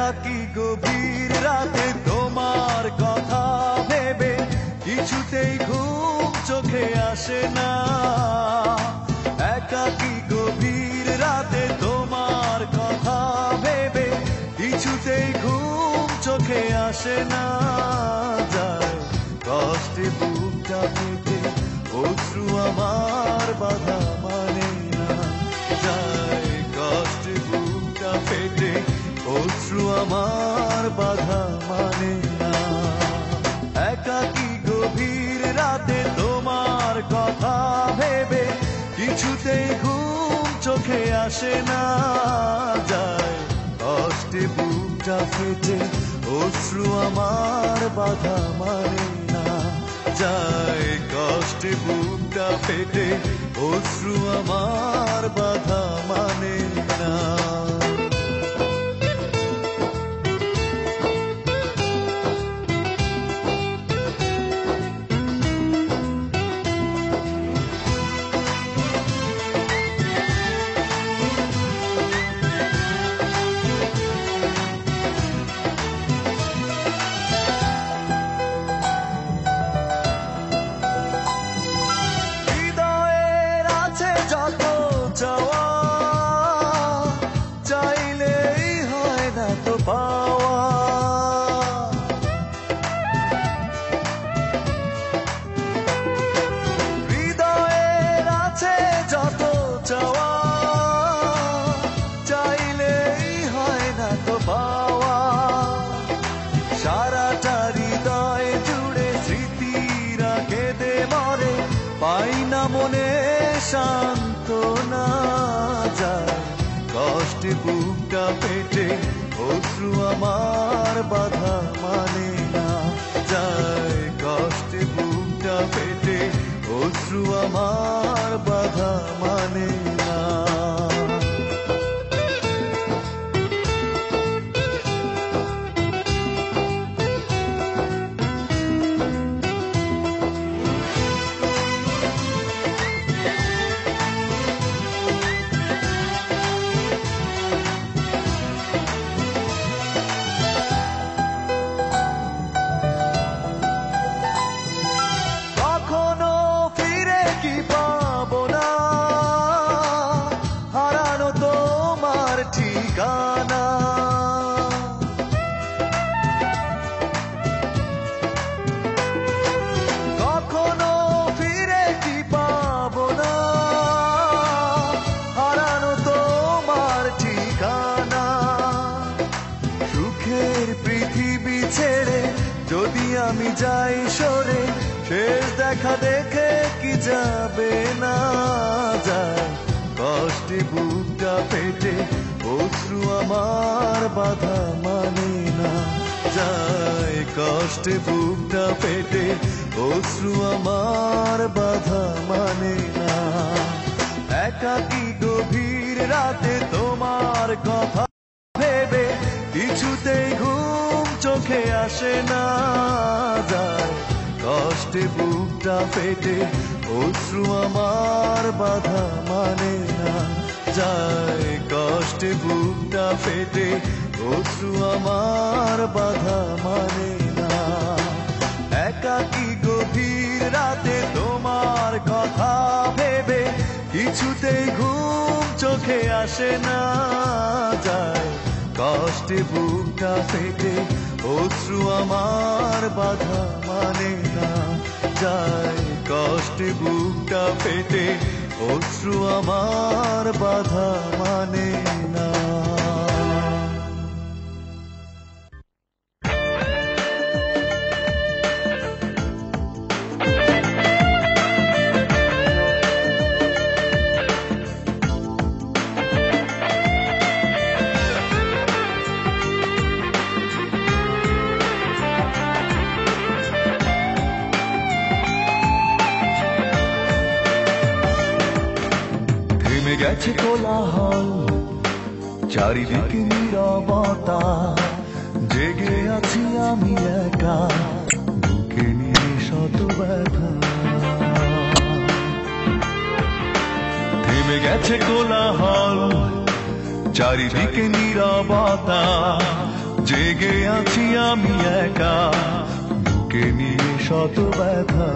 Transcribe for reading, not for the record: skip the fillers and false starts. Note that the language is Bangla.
একাকী গভীর রাতে তোমার কথা ভেবে কিছুতেই ঘুম চোখে আসে না। একাকী গভীর রাতে তোমার কথা ভেবে কিছুতেই ঘুম চোখে আসে না। যায় কষ্টে বুকটা পেতে অশ্রু আমার বাধা মানে না। যায় কষ্টে বুকটা পেতে অশ্রু আমার বাধা মানে না। একাকী গভীর রাতে তোমার কথা ভেবে কিছুতেই ঘুম চোখে আসে না। যায় কষ্টে বুকটা ফেটে অশ্রু আমার বাধা মানে না। যায় কষ্টে বুকটা ফেটে অশ্রু আমার বাধা মানে না। মনে শান্ত না। যায় কষ্টে বুকটা পেটে অশ্রু আমার বাধা মানে না। যায় কষ্টে বুকটা পেটে অশ্রু আমার বাধা মানে না। কখনো ফিরে কি পাবো না হারানো তোমার ঠিকানা। সুখের পৃথিবী ছেড়ে যদি আমি যাই সরে, শেষ দেখা দেখে কি যাবে না। যায় কষ্টে বুকটা পেটে অশ্রু আমার বাধা মানে না। যায় কষ্টে বুকটা পেটে অশ্রু আমার বাধা মানে না। একাকী গভীর রাতে তোমার কথা ভেবে কিছুতেই ঘুম চোখে আসে না। যায় কষ্টে বুকটা পেটে অশ্রু আমার বাধা মানে না। যায় কষ্টে বুকটা পেটে অশ্রু আমার বাধা মানে না। একাকী গভীর রাতে তোমার কথা ভেবে কিছুতেই ঘুম চোখে আসে না। যায় কষ্টে বুকটা পেটে অশ্রু আমার বাধা মানে না। যায় কষ্টে বুকটা পেটে অশ্রু আমার বাধা মানে না। গেছে কোলাহল, চারিদিকে নীরবতা, জেগে আছি আমি একা, বুকে নিয়ে শত ব্যথা। থেমে গেছে কোলাহল, চারিদিকে নীরবতা, জেগে আছি আমি একা, বুকে নিয়ে শত ব্যথা।